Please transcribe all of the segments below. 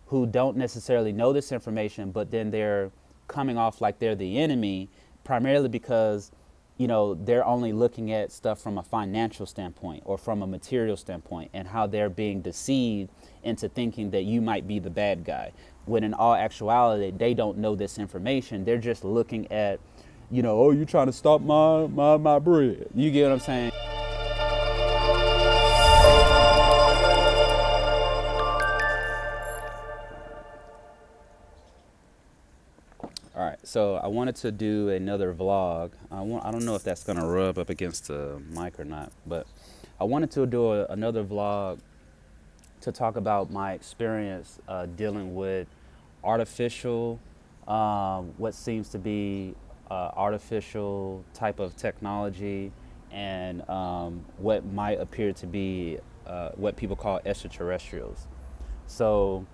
who don't necessarily know this information, but then they're coming off like they're the enemy, primarily because, they're only looking at stuff from a financial standpoint or from a material standpoint, and how they're being deceived into thinking that you might be the bad guy. When in all actuality, they don't know this information. They're just looking at, oh, you trying to stop my bread. You get what I'm saying? All right, so I wanted to do another vlog. I don't know if that's gonna rub up against the mic or not, but I wanted to do another vlog to talk about my experience dealing with artificial, what seems to be artificial type of technology, and what might appear to be what people call extraterrestrials. So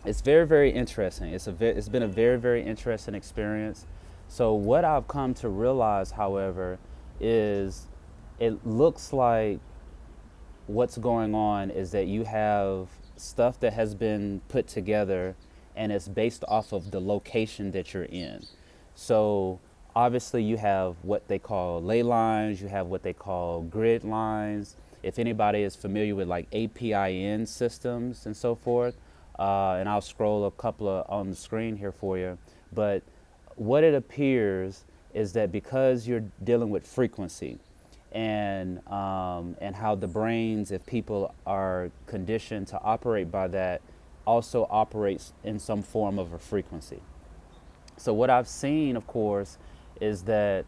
it's very, very interesting. It's been a very, very interesting experience. So what I've come to realize, however, is it looks like what's going on is that you have stuff that has been put together, and it's based off of the location that you're in. So obviously you have what they call ley lines, you have what they call grid lines. If anybody is familiar with like APIN systems and so forth, and I'll scroll a couple of on the screen here for you. But what it appears is that because you're dealing with frequency, and how the brains, if people are conditioned to operate by that, also operates in some form of a frequency. So what I've seen, of course, is that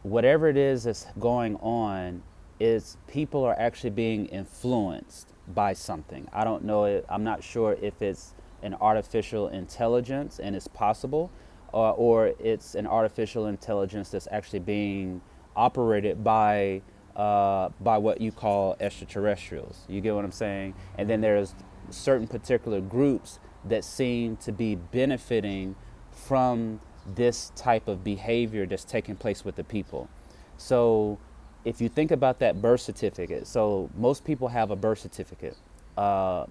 whatever it is that's going on is people are actually being influenced by something. I don't know it. I'm not sure if it's an artificial intelligence, and it's possible, or it's an artificial intelligence that's actually being operated by what you call extraterrestrials. You get what I'm saying? And then there's certain particular groups that seem to be benefiting from this type of behavior that's taking place with the people. So if you think about that birth certificate, so most people have a birth certificate. And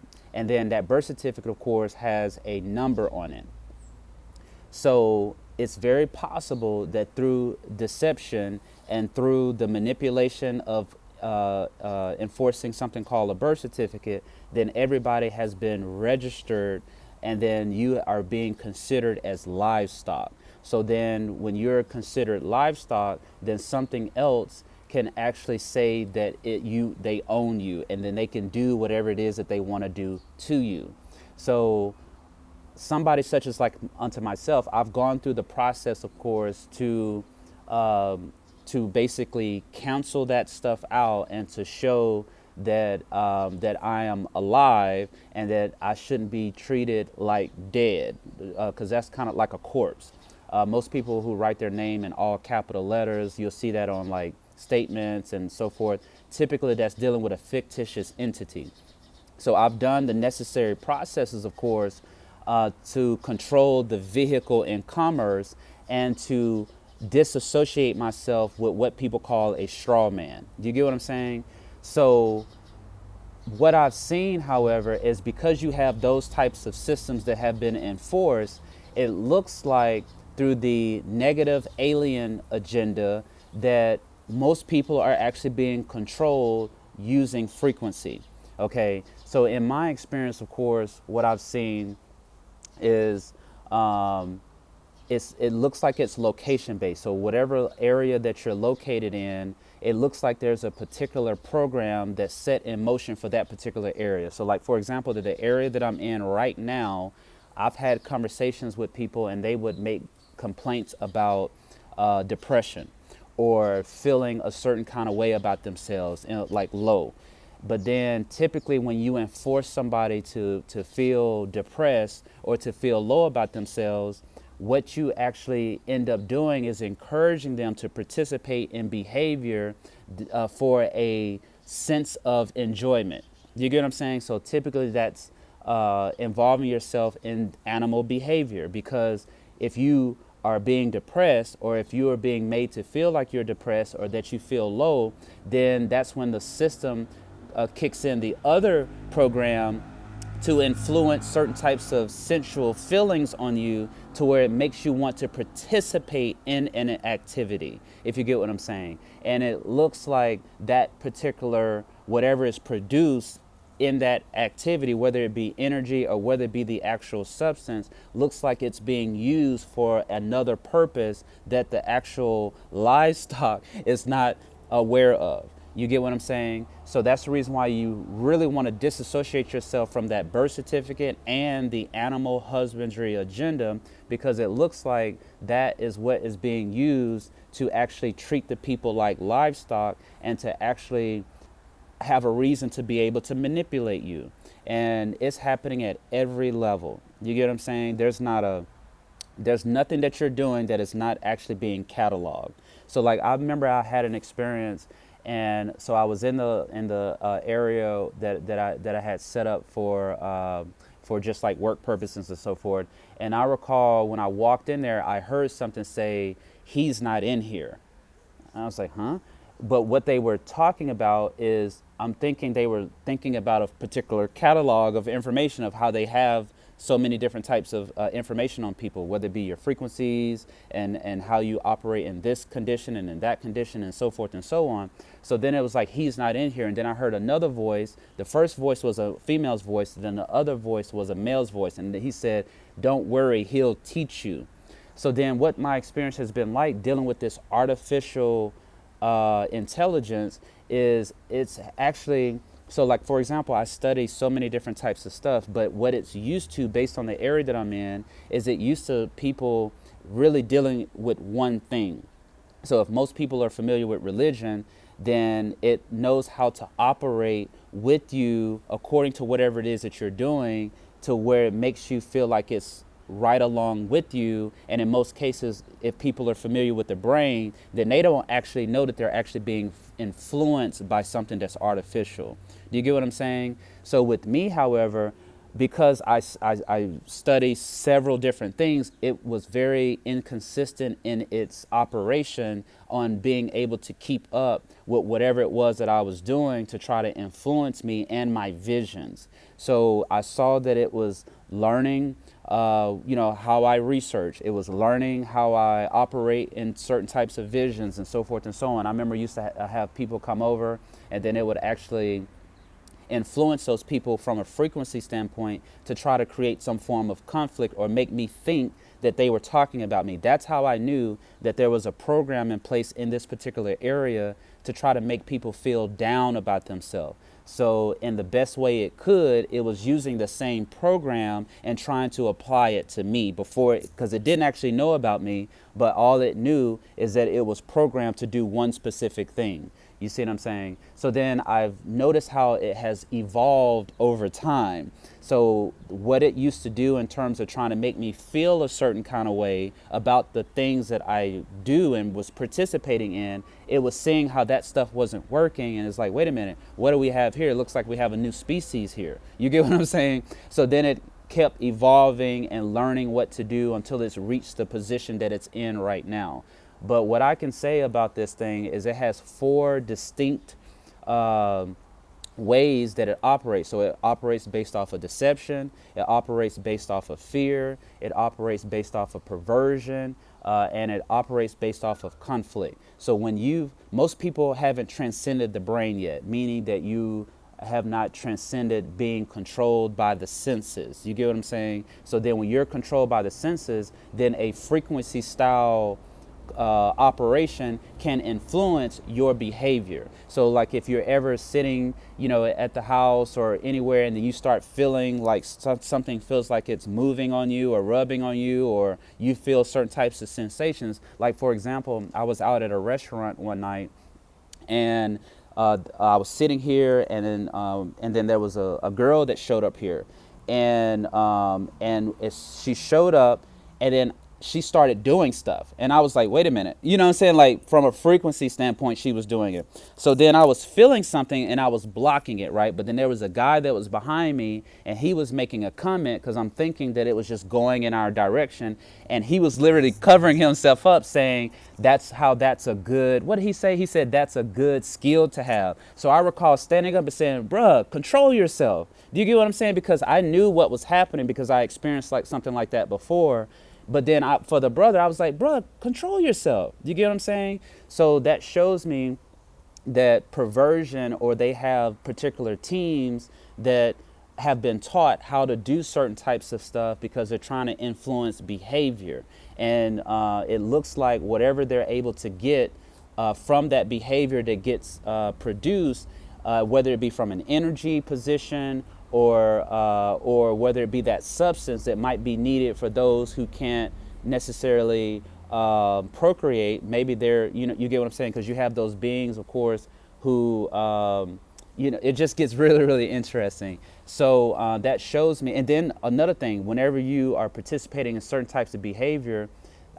then that birth certificate, of course, has a number on it. So it's very possible that through deception and through the manipulation of enforcing something called a birth certificate, then everybody has been registered, and then you are being considered as livestock. So then when you're considered livestock, then something else can actually say that they own you, and then they can do whatever it is that they want to do to you. So somebody such as like unto myself, I've gone through the process, of course, to basically cancel that stuff out, and to show that that I am alive, and that I shouldn't be treated like dead, because that's kind of like a corpse. Most people who write their name in all capital letters, you'll see that on like statements and so forth. Typically, that's dealing with a fictitious entity. So I've done the necessary processes, of course, to control the vehicle in commerce, and to disassociate myself with what people call a straw man. Do you get what I'm saying? So what I've seen, however, is because you have those types of systems that have been enforced, it looks like through the negative alien agenda that most people are actually being controlled using frequency. Okay, so in my experience, of course, what I've seen is it looks like it's location based. So whatever area that you're located in, it looks like there's a particular program that's set in motion for that particular area. So like, for example, the area that I'm in right now, I've had conversations with people, and they would make complaints about depression, or feeling a certain kind of way about themselves, like low. But then typically when you enforce somebody to feel depressed or to feel low about themselves, what you actually end up doing is encouraging them to participate in behavior for a sense of enjoyment. You get what I'm saying? So typically that's involving yourself in animal behavior, because if you are being depressed, or if you are being made to feel like you're depressed or that you feel low, then that's when the system kicks in the other program to influence certain types of sensual feelings on you to where it makes you want to participate in an activity, if you get what I'm saying. And it looks like that particular whatever is produced in that activity, whether it be energy or whether it be the actual substance, looks like it's being used for another purpose that the actual livestock is not aware of. You get what I'm saying? So that's the reason why you really want to disassociate yourself from that birth certificate and the animal husbandry agenda, because it looks like that is what is being used to actually treat the people like livestock and to actually have a reason to be able to manipulate you. And it's happening at every level. You get what I'm saying? There's nothing that you're doing that is not actually being cataloged. So like I remember I had an experience, and so I was in the area that I had set up for just like work purposes and so forth. And I recall when I walked in there, I heard something say, "He's not in here." And I was like, huh? But what they were talking about is, I'm thinking they were thinking about a particular catalog of information of how they have so many different types of information on people, whether it be your frequencies and how you operate in this condition and in that condition and so forth and so on. So then it was like, he's not in here. And then I heard another voice. The first voice was a female's voice. Then the other voice was a male's voice. And he said, "Don't worry, he'll teach you." So then what my experience has been like dealing with this artificial intelligence is it's actually, so like, for example, I study so many different types of stuff, but what it's used to based on the area that I'm in is it used to people really dealing with one thing. So if most people are familiar with religion, then it knows how to operate with you according to whatever it is that you're doing, to where it makes you feel like it's right along with you. And in most cases, if people are familiar with the brain, then they don't actually know that they're actually being influenced by something that's artificial. Do you get what I'm saying? So with me, however, because I study several different things, it was very inconsistent in its operation on being able to keep up with whatever it was that I was doing to try to influence me and my visions. So I saw that it was learning how I research. It was learning how I operate in certain types of visions and so forth and so on. I remember used to have people come over, and then it would actually influence those people from a frequency standpoint to try to create some form of conflict or make me think that they were talking about me. That's how I knew that there was a program in place in this particular area to try to make people feel down about themselves. So in the best way it could, it was using the same program and trying to apply it to me before it, because it didn't actually know about me, but all it knew is that it was programmed to do one specific thing. You see what I'm saying? So then I've noticed how it has evolved over time. So what it used to do in terms of trying to make me feel a certain kind of way about the things that I do and was participating in, it was seeing how that stuff wasn't working. And it's like, wait a minute, what do we have here? It looks like we have a new species here. You get what I'm saying? So then it kept evolving and learning what to do until it's reached the position that it's in right now. But what I can say about this thing is it has four distinct ways that it operates. So it operates based off of deception, it operates based off of fear, it operates based off of perversion, and it operates based off of conflict. So most people haven't transcended the brain yet, meaning that you have not transcended being controlled by the senses. You get what I'm saying? So then when you're controlled by the senses, then a frequency style operation can influence your behavior. So like if you're ever sitting, at the house or anywhere, and then you start feeling like something feels like it's moving on you or rubbing on you, or you feel certain types of sensations. Like for example, I was out at a restaurant one night, and I was sitting here, and then there was a girl that showed up here, and she showed up, and then she started doing stuff. And I was like, wait a minute. You know what I'm saying? Like from a frequency standpoint, she was doing it. So then I was feeling something and I was blocking it, right? But then there was a guy that was behind me and he was making a comment because I'm thinking that it was just going in our direction. And he was literally covering himself up saying, that's a good, what did he say? He said, that's a good skill to have. So I recall standing up and saying, bruh, control yourself. Do you get what I'm saying? Because I knew what was happening because I experienced like something like that before. But then for the brother, I was like, bruh, control yourself. Do you get what I'm saying? So that shows me that perversion, or they have particular teams that have been taught how to do certain types of stuff because they're trying to influence behavior. And it looks like whatever they're able to get from that behavior that gets produced, whether it be from an energy position or whether it be that substance that might be needed for those who can't necessarily procreate. Maybe they're, you get what I'm saying? Because you have those beings, of course, who, it just gets really, really interesting. So that shows me. And then another thing, whenever you are participating in certain types of behavior,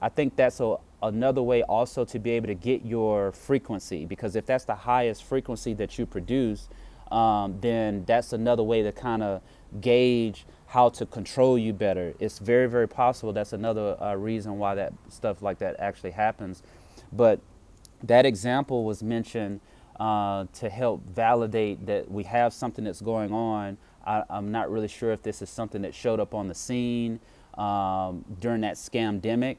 I think that's another way also to be able to get your frequency, because if that's the highest frequency that you produce, then that's another way to kind of gauge how to control you better. It's very, very possible that's another reason why that stuff like that actually happens. But that example was mentioned to help validate that we have something that's going on. I'm not really sure if this is something that showed up on the scene during that scamdemic,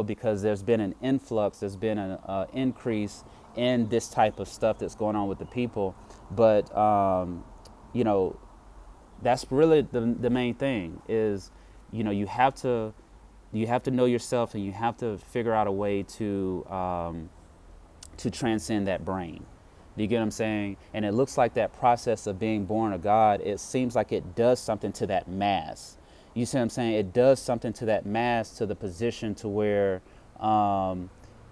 because there's been an influx, there's been an increase in this type of stuff that's going on with the people. But, that's really the main thing is, you have to know yourself, and you have to figure out a way to transcend that brain. Do you get what I'm saying? And it looks like that process of being born of God, it seems like it does something to that mass. You see what I'm saying? It does something to that mass, to the position to where,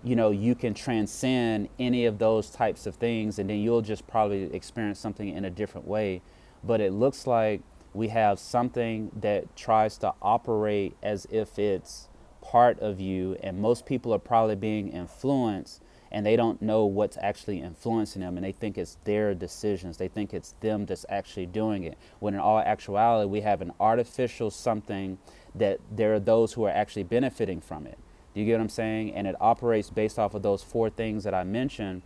you can transcend any of those types of things, and then you'll just probably experience something in a different way. But it looks like we have something that tries to operate as if it's part of you, and most people are probably being influenced, and they don't know what's actually influencing them, and they think it's their decisions. They think it's them that's actually doing it, when in all actuality, we have an artificial something that there are those who are actually benefiting from it. Do you get what I'm saying? And it operates based off of those four things that I mentioned: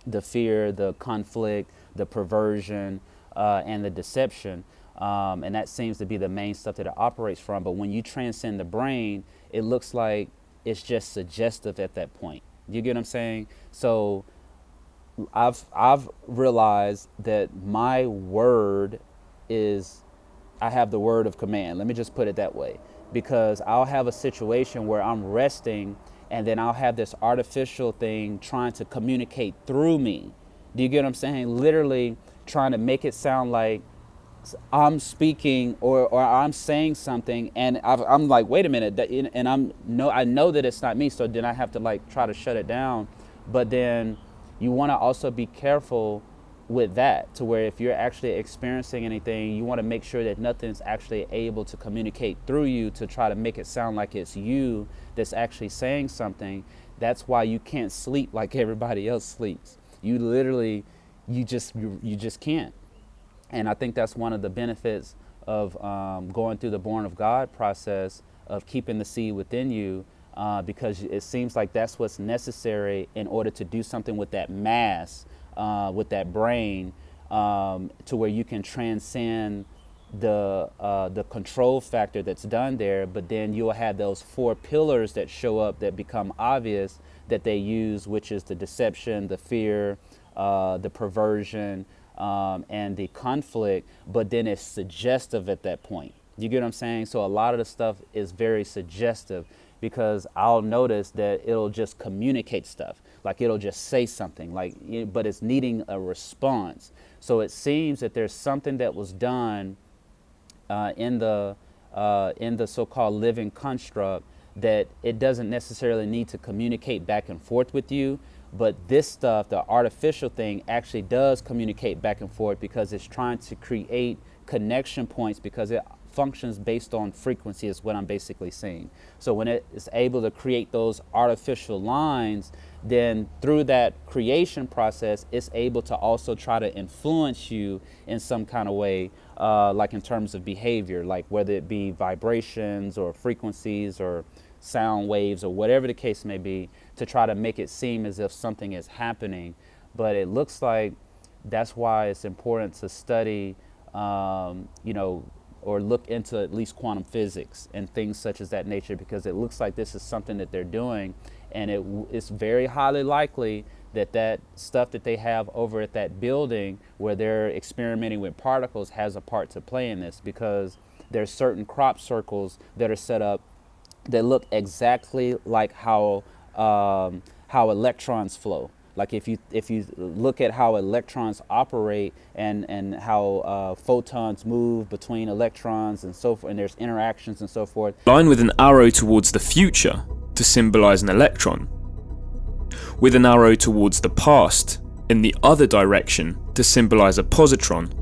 the fear, the conflict, the perversion, and the deception. And that seems to be the main stuff that it operates from. But when you transcend the brain, it looks like it's just suggestive at that point. You get what I'm saying? So I've realized that my word is, I have the word of command. Let me just put it that way. Because I'll have a situation where I'm resting, and then I'll have this artificial thing trying to communicate through me. Do you get what I'm saying? Literally trying to make it sound like I'm speaking or I'm saying something, and I'm like, wait a minute, and I know that it's not me, so then I have to like try to shut it down. But then you want to also be careful with that, to where if you're actually experiencing anything, you want to make sure that nothing's actually able to communicate through you to try to make it sound like it's you that's actually saying something. That's why you can't sleep like everybody else sleeps. You literally, you just can't. And I think that's one of the benefits of going through the born of God process, of keeping the seed within you, because it seems like that's what's necessary in order to do something with that mass, with that brain, to where you can transcend the control factor that's done there. But then you'll have those four pillars that show up that become obvious that they use, which is the deception, the fear, the perversion, and the conflict. But then it's suggestive at that point. You get what I'm saying? So a lot of the stuff is very suggestive, because I'll notice that it'll just communicate stuff. Like it'll just say something, but it's needing a response. So it seems that there's something that was done in the so-called living construct, that it doesn't necessarily need to communicate back and forth with you. But this stuff, the artificial thing, actually does communicate back and forth, because it's trying to create connection points, because functions based on frequency is what I'm basically saying. So when it is able to create those artificial lines, then through that creation process, it's able to also try to influence you in some kind of way, like in terms of behavior, like whether it be vibrations or frequencies or sound waves or whatever the case may be, to try to make it seem as if something is happening. But it looks like that's why it's important to study, or look into at least quantum physics and things such as that nature, because it looks like this is something that they're doing, and it's very highly likely that that stuff that they have over at that building where they're experimenting with particles has a part to play in this, because there's certain crop circles that are set up that look exactly like how electrons flow. Like if you look at how electrons operate and how photons move between electrons and so forth, and there's interactions and so forth. Line with an arrow towards the future to symbolize an electron, with an arrow towards the past in the other direction to symbolize a positron,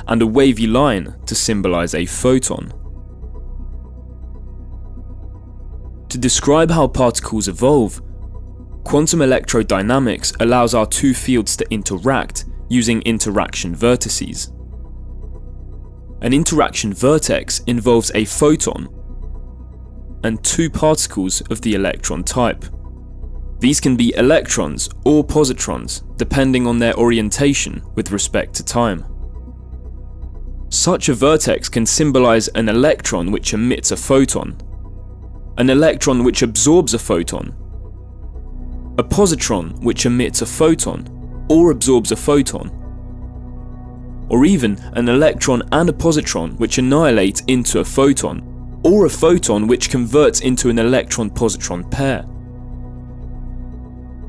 and a wavy line to symbolize a photon. To describe how particles evolve, quantum electrodynamics allows our two fields to interact using interaction vertices. An interaction vertex involves a photon and two particles of the electron type. These can be electrons or positrons, depending on their orientation with respect to time. Such a vertex can symbolize an electron which emits a photon, an electron which absorbs a photon, a positron which emits a photon or absorbs a photon, or even an electron and a positron which annihilate into a photon, or a photon which converts into an electron-positron pair.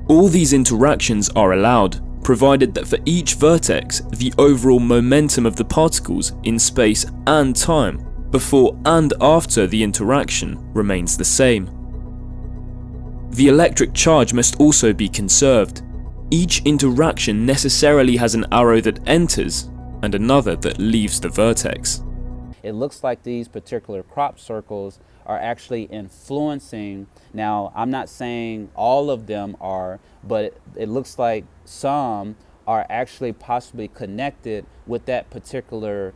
All these interactions are allowed, provided that for each vertex, the overall momentum of the particles in space and time before and after the interaction remains the same. The electric charge must also be conserved. Each interaction necessarily has an arrow that enters and another that leaves the vertex. It looks like these particular crop circles are actually influencing. Now, I'm not saying all of them are, but it looks like some are actually possibly connected with that particular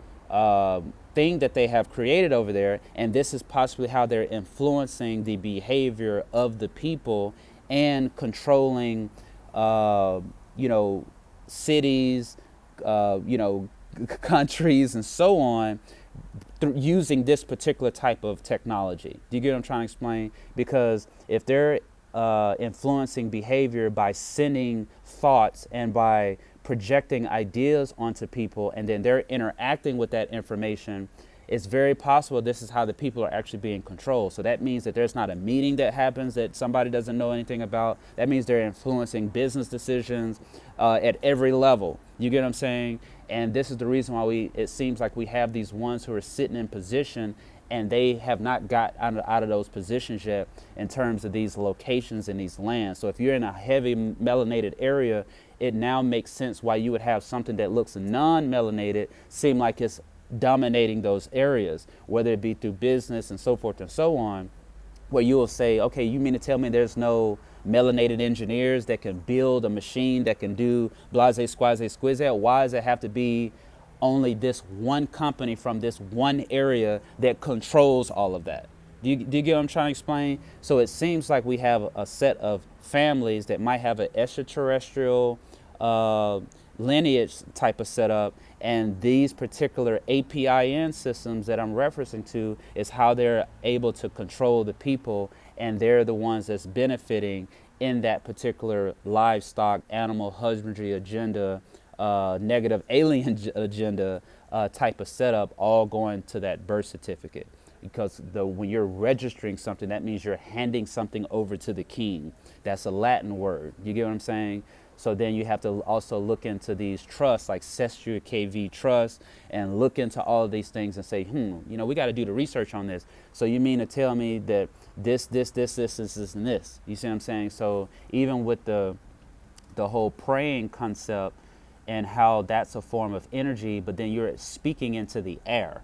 thing that they have created over there, and this is possibly how they're influencing the behavior of the people and controlling, cities, countries, and so on, using this particular type of technology. Do you get what I'm trying to explain? Because if they're influencing behavior by sending thoughts and by projecting ideas onto people, and then they're interacting with that information, it's very possible this is how the people are actually being controlled. So that means that there's not a meeting that happens that somebody doesn't know anything about. That means they're influencing business decisions at every level. You get what I'm saying? And this is the reason why it seems like we have these ones who are sitting in position and they have not got out of those positions yet in terms of these locations and these lands. So if you're in a heavy melanated area, it now makes sense why you would have something that looks non-melanated seem like it's dominating those areas, whether it be through business and so forth and so on, where you will say, okay, you mean to tell me there's no melanated engineers that can build a machine that can do blase, squaze, squizette? Why does it have to be only this one company from this one area that controls all of that? Do you get what I'm trying to explain? So it seems like we have a set of families that might have an extraterrestrial lineage type of setup, and these particular APIN systems that I'm referencing to is how they're able to control the people, and they're the ones that's benefiting in that particular livestock, animal husbandry agenda, negative alien agenda type of setup, all going to that birth certificate. Because when you're registering something, that means you're handing something over to the king. That's a Latin word. You get what I'm saying? So then you have to also look into these trusts like Cestria KV Trust, and look into all of these things and say, we got to do the research on this. So you mean to tell me that this, and this? You see what I'm saying? So even with the whole praying concept and how that's a form of energy, but then you're speaking into the air.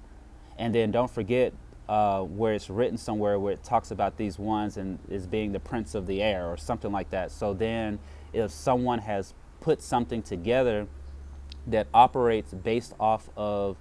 And then don't forget where it's written somewhere where it talks about these ones and is being the prince of the air or something like that. So then if someone has put something together that operates based off of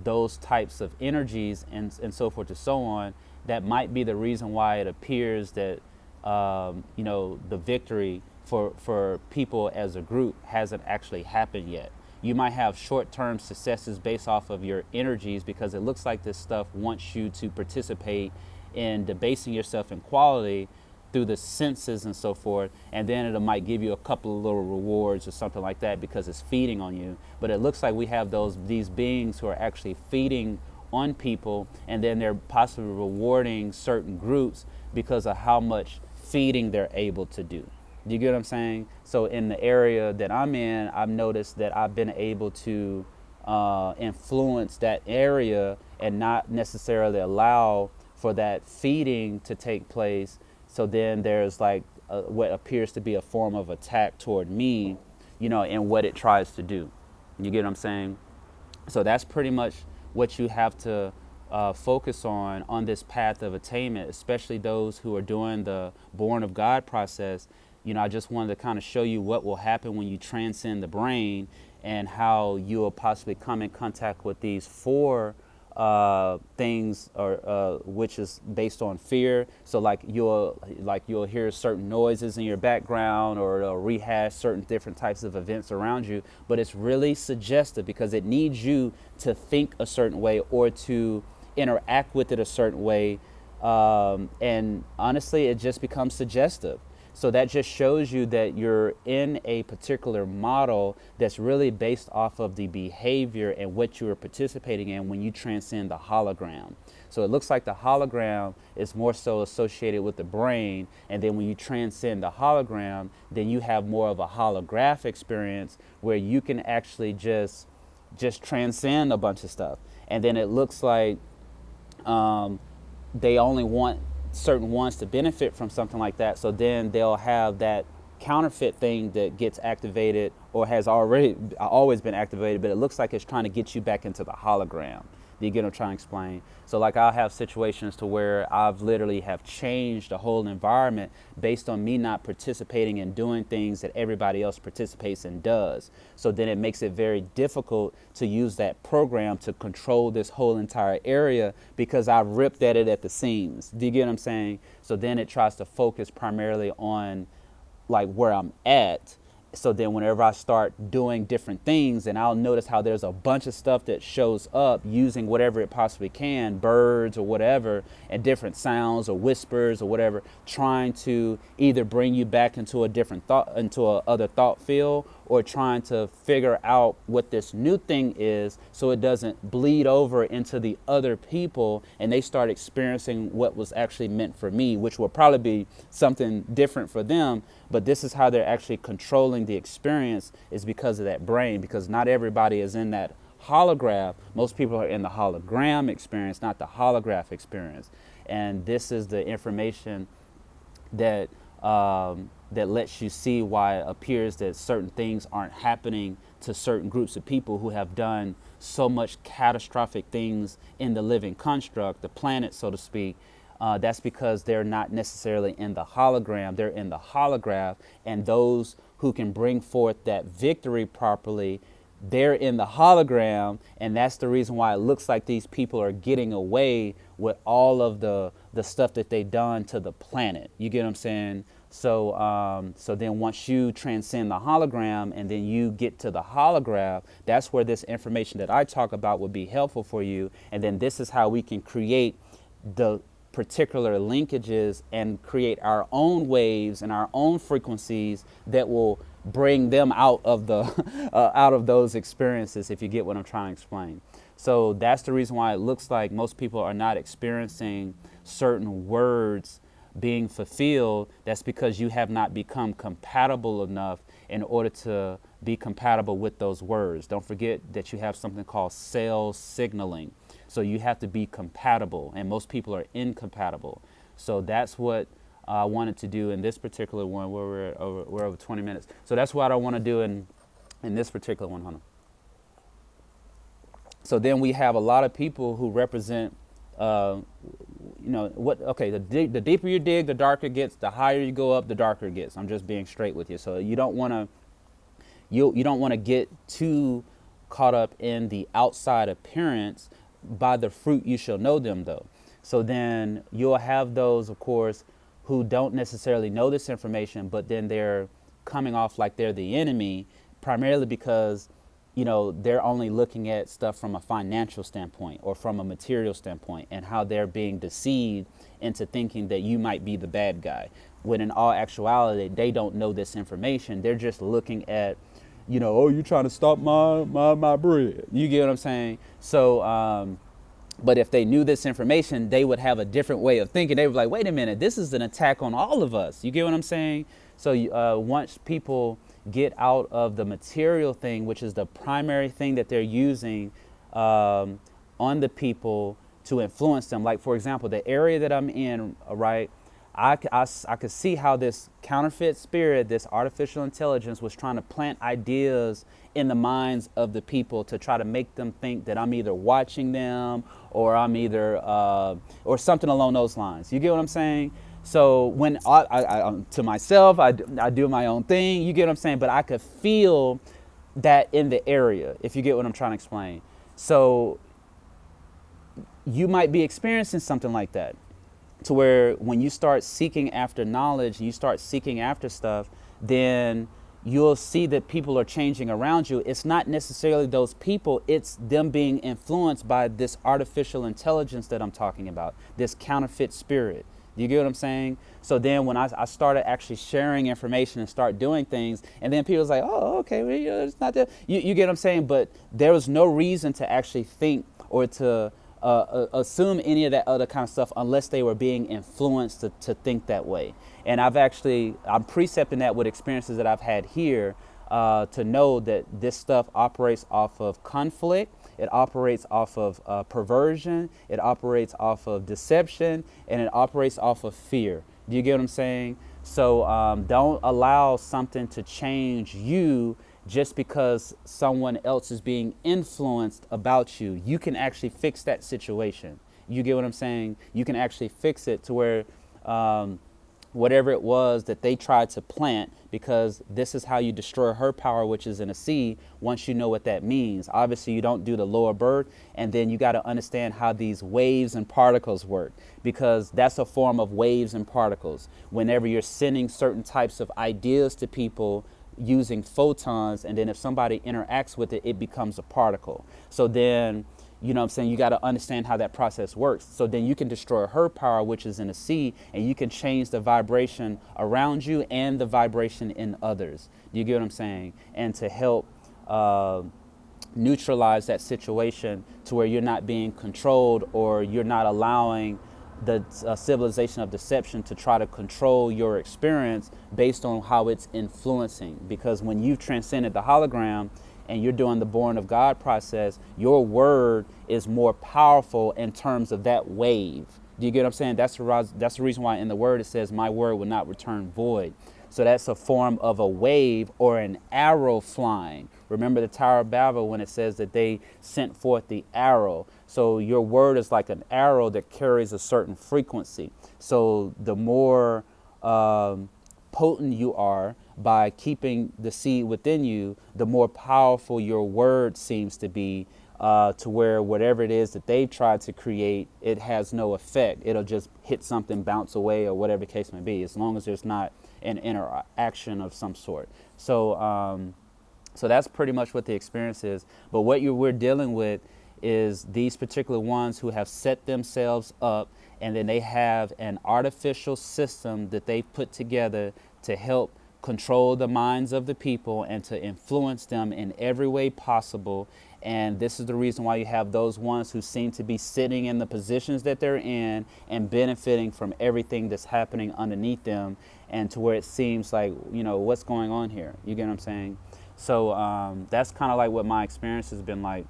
those types of energies and so forth and so on, that might be the reason why it appears that the victory for people as a group hasn't actually happened yet. You might have short-term successes based off of your energies because it looks like this stuff wants you to participate in debasing yourself in quality through the senses and so forth, and then it might give you a couple of little rewards or something like that because it's feeding on you. But it looks like we have these beings who are actually feeding on people, and then they're possibly rewarding certain groups because of how much feeding they're able to do. Do you get what I'm saying? So in the area that I'm in, I've noticed that I've been able to influence that area and not necessarily allow for that feeding to take place. So then there's like what appears to be a form of attack toward me, and what it tries to do. You get what I'm saying? So that's pretty much what you have to focus on this path of attainment, especially those who are doing the Born of God process. I just wanted to kind of show you what will happen when you transcend the brain and how you will possibly come in contact with these four things, or which is based on fear. So like you'll hear certain noises in your background, or it'll rehash certain different types of events around you, but it's really suggestive because it needs you to think a certain way or to interact with it a certain way, and honestly it just becomes suggestive. So that just shows you that you're in a particular model that's really based off of the behavior and what you are participating in when you transcend the hologram. So it looks like the hologram is more so associated with the brain, and then when you transcend the hologram, then you have more of a holograph experience where you can actually just transcend a bunch of stuff. And then it looks like they only want certain ones to benefit from something like that. So then they'll have that counterfeit thing that gets activated or has always been activated, but it looks like it's trying to get you back into the hologram. Do you get what I'm trying to explain? So like I'll have situations to where I've literally have changed the whole environment based on me not participating in doing things that everybody else participates and does. So then it makes it very difficult to use that program to control this whole entire area because I've ripped at it at the seams. Do you get what I'm saying? So then it tries to focus primarily on like where I'm at. So then whenever I start doing different things, and I'll notice how there's a bunch of stuff that shows up using whatever it possibly can, birds or whatever, and different sounds or whispers or whatever, trying to either bring you back into a different thought, into a other thought field, or trying to figure out what this new thing is so it doesn't bleed over into the other people and they start experiencing what was actually meant for me, which will probably be something different for them. But this is how they're actually controlling the experience, is because of that brain, because not everybody is in that holograph. Most people are in the hologram experience, not the holograph experience. And this is the information that that lets you see why it appears that certain things aren't happening to certain groups of people who have done so much catastrophic things in the living construct, the planet, so to speak. That's because they're not necessarily in the hologram, they're in the holograph, and those who can bring forth that victory properly, they're in the hologram, and that's the reason why it looks like these people are getting away with all of the stuff that they've done to the planet. You get what I'm saying? So so then once you transcend the hologram and then you get to the holograph, that's where this information that I talk about would be helpful for you. And then this is how we can create the particular linkages and create our own waves and our own frequencies that will bring them out of the out of those experiences, if you get what I'm trying to explain. So that's the reason why it looks like most people are not experiencing certain words being fulfilled. That's because you have not become compatible enough in order to be compatible with those words. Don't forget that you have something called cell signaling. So you have to be compatible, and most people are incompatible. So that's what I wanted to do in this particular one, where we're over 20 minutes. So that's what I want to do in this particular one. Hold on. So then we have a lot of people who represent, uh, okay, the deeper you dig, the darker it gets. The higher you go up, the darker it gets. I'm just being straight with you. So you don't want to you don't want to get too caught up in the outside appearance. By the fruit you shall know them, though. So then you'll have those, of course, who don't necessarily know this information, but then they're coming off like they're the enemy, primarily because they're only looking at stuff from a financial standpoint or from a material standpoint, and how they're being deceived into thinking that you might be the bad guy, when in all actuality they don't know this information. They're just looking at, oh, you're trying to stop my bread. You get what I'm saying? So but if they knew this information, they would have a different way of thinking. They were like, wait a minute, this is an attack on all of us. You get what I'm saying? So once people get out of the material thing, which is the primary thing that they're using on the people to influence them. Like, for example, the area that I'm in, right, I could see how this counterfeit spirit, this artificial intelligence, was trying to plant ideas in the minds of the people to try to make them think that I'm either watching them or I'm either, or something along those lines. You get what I'm saying? So when I to myself, I do my own thing. You get what I'm saying? But I could feel that in the area, if you get what I'm trying to explain. So you might be experiencing something like that, to where when you start seeking after knowledge, you start seeking after stuff, then you'll see that people are changing around you. It's not necessarily those people, it's them being influenced by this artificial intelligence that I'm talking about, this counterfeit spirit. You get what I'm saying? So then when I started actually sharing information and start doing things, and then people was like, oh, okay, well, it's not that. You get what I'm saying? But there was no reason to actually think or to assume any of that other kind of stuff unless they were being influenced to think that way. And I'm precepting that with experiences that I've had here, to know that this stuff operates off of conflict. It operates off of perversion. It operates off of deception, and it operates off of fear. Do you get what I'm saying? So don't allow something to change you just because someone else is being influenced about you. You can actually fix that situation. You get what I'm saying? You can actually fix it to where whatever it was that they tried to plant, because this is how you destroy her power, which is in a sea. Once you know what that means, obviously you don't do the lower birth, and then you got to understand how these waves and particles work, because that's a form of waves and particles. Whenever you're sending certain types of ideas to people using photons, and then if somebody interacts with it, it becomes a particle. So then, you know what I'm saying, you got to understand how that process works. So then you can destroy her power, which is in the sea, and you can change the vibration around you and the vibration in others. You get what I'm saying? And to help neutralize that situation to where you're not being controlled, or you're not allowing the civilization of deception to try to control your experience based on how it's influencing. Because when you've transcended the hologram, and you're doing the born of God process, your word is more powerful in terms of that wave. Do you get what I'm saying? That's the reason why in the word it says, my word will not return void. So that's a form of a wave or an arrow flying. Remember the Tower of Babel when it says that they sent forth the arrow. So your word is like an arrow that carries a certain frequency. So the more potent you are by keeping the seed within you, the more powerful your word seems to be, to where whatever it is that they've tried to create, it has no effect. It'll just hit something, bounce away, or whatever the case may be, as long as there's not an interaction of some sort. So so that's pretty much what the experience is. But what we're dealing with is these particular ones who have set themselves up, and then they have an artificial system that they put together to help control the minds of the people and to influence them in every way possible. And this is the reason why you have those ones who seem to be sitting in the positions that they're in and benefiting from everything that's happening underneath them, and to where it seems like, what's going on here? You get what I'm saying? So that's kind of like what my experience has been like,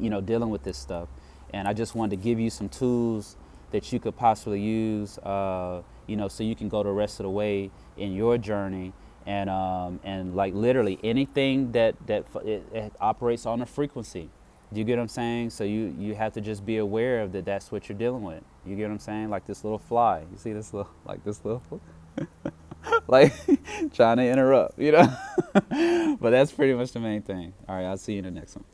dealing with this stuff. And I just wanted to give you some tools that you could possibly use, so you can go the rest of the way in your journey. And like literally anything that it operates on a frequency. Do you get what I'm saying? So you have to just be aware of that. That's what you're dealing with. You get what I'm saying? Like this little fly. You see this little, like this little, like trying to interrupt, you know? But that's pretty much the main thing. All right, I'll see you in the next one.